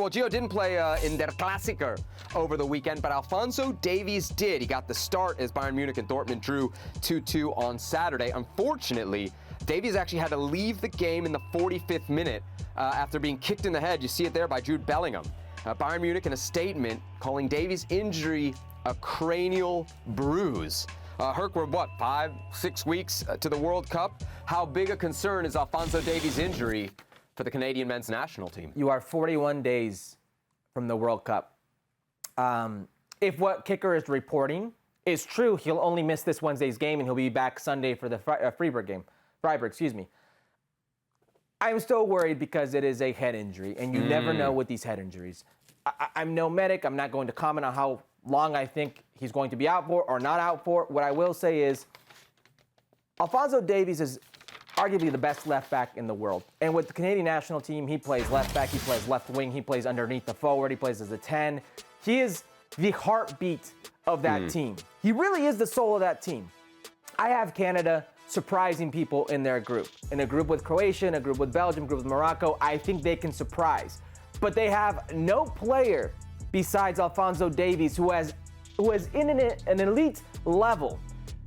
well, Gio didn't play in Der Klassiker over the weekend, but Alphonso Davies did. He got the start as Bayern Munich and Dortmund drew 2-2 on Saturday. Unfortunately, Davies actually had to leave the game in the 45th minute after being kicked in the head. You see it there by Jude Bellingham. Bayern Munich in a statement calling Davies' injury a cranial bruise. Herc, we're 5-6 weeks to the World Cup. How big a concern is Alphonso Davies' injury for the Canadian men's national team? You are 41 days from the World Cup. If what Kicker is reporting is true, he'll only miss this Wednesday's game and he'll be back Sunday for the Freiburg game. I'm still worried because it is a head injury, and you never know with these head injuries. I'm no medic. I'm not going to comment on how long I think he's going to be out for or not out for. What I will say is Alphonso Davies is arguably the best left back in the world. And with the Canadian national team, he plays left back, he plays left wing, he plays underneath the forward, he plays as a 10. He is the heartbeat of that team. He really is the soul of that team. I have Canada surprising people in their group. In a group with Croatia, in a group with Belgium, a group with Morocco, I think they can surprise. But they have no player besides Alphonso Davies who is in an elite level.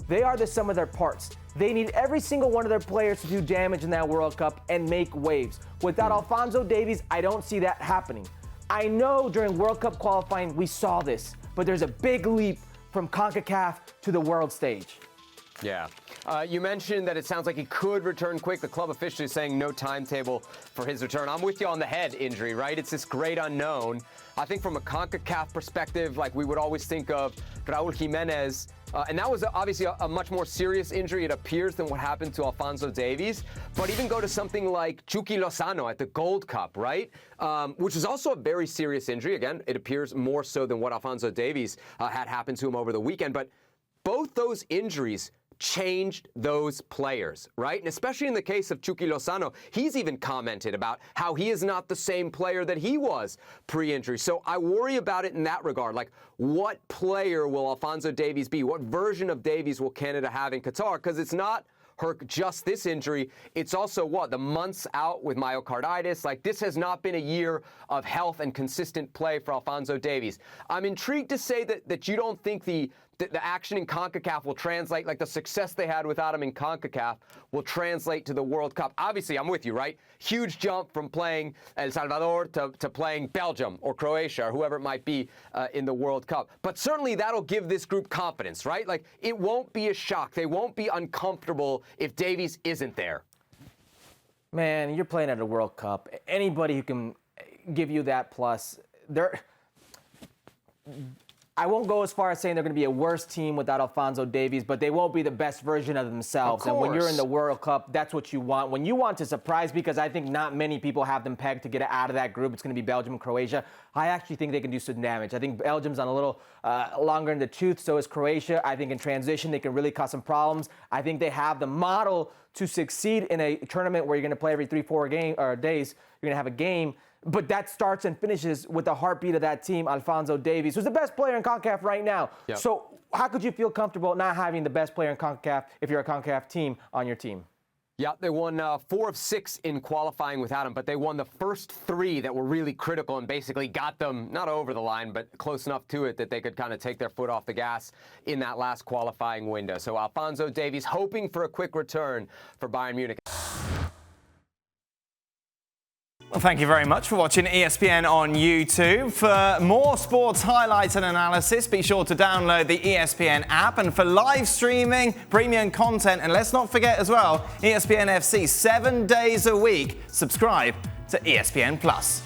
They are the sum of their parts. They need every single one of their players to do damage in that World Cup and make waves. Without Alphonso Davies, I don't see that happening. I know during World Cup qualifying we saw this, but there's a big leap from CONCACAF to the world stage. Yeah. You mentioned that it sounds like he could return quick. The club officially is saying no timetable for his return. I'm with you on the head injury, right? It's this great unknown. I think from a CONCACAF perspective, like we would always think of Raul Jimenez, and that was obviously a much more serious injury, it appears, than what happened to Alphonso Davies. But even go to something like Chucky Lozano at the Gold Cup, right? Which is also a very serious injury. Again, it appears more so than what Alphonso Davies had happened to him over the weekend. But both those injuries changed those players, right? And especially in the case of Chucky Lozano, he's even commented about how he is not the same player that he was pre-injury. So I worry about it in that regard. Like, what player will Alphonso Davies be? What version of Davies will Canada have in Qatar? Because it's not just this injury. It's also the months out with myocarditis. Like, this has not been a year of health and consistent play for Alphonso Davies. I'm intrigued to say that you don't think the action in CONCACAF will translate, like the success they had without him in CONCACAF will translate to the World Cup. Obviously, I'm with you, right? Huge jump from playing El Salvador to playing Belgium or Croatia or whoever it might be in the World Cup. But certainly that'll give this group confidence, right? Like, it won't be a shock. They won't be uncomfortable if Davies isn't there. Man, you're playing at a World Cup. Anybody who can give you that plus, I won't go as far as saying they're going to be a worse team without Alphonso Davies, but they won't be the best version of themselves. And when you're in the World Cup, that's what you want. When you want to surprise, because I think not many people have them pegged to get out of that group, it's going to be Belgium and Croatia. I actually think they can do some damage. I think Belgium's on a little longer in the tooth, so is Croatia. I think in transition, they can really cause some problems. I think they have the model to succeed in a tournament where you're going to play every 3-4 days. You're going to have a game. But that starts and finishes with the heartbeat of that team, Alphonso Davies, who's the best player in CONCACAF right now. Yep. So how could you feel comfortable not having the best player in CONCACAF if you're a CONCACAF team on your team? Yeah, they won 4 of 6 in qualifying without him, but they won the first 3 that were really critical and basically got them, not over the line, but close enough to it that they could kind of take their foot off the gas in that last qualifying window. So Alphonso Davies hoping for a quick return for Bayern Munich. Well, thank you very much for watching ESPN on YouTube. For more sports highlights and analysis, be sure to download the ESPN app. And for live streaming, premium content, and let's not forget as well, ESPN FC 7 days a week. Subscribe to ESPN Plus.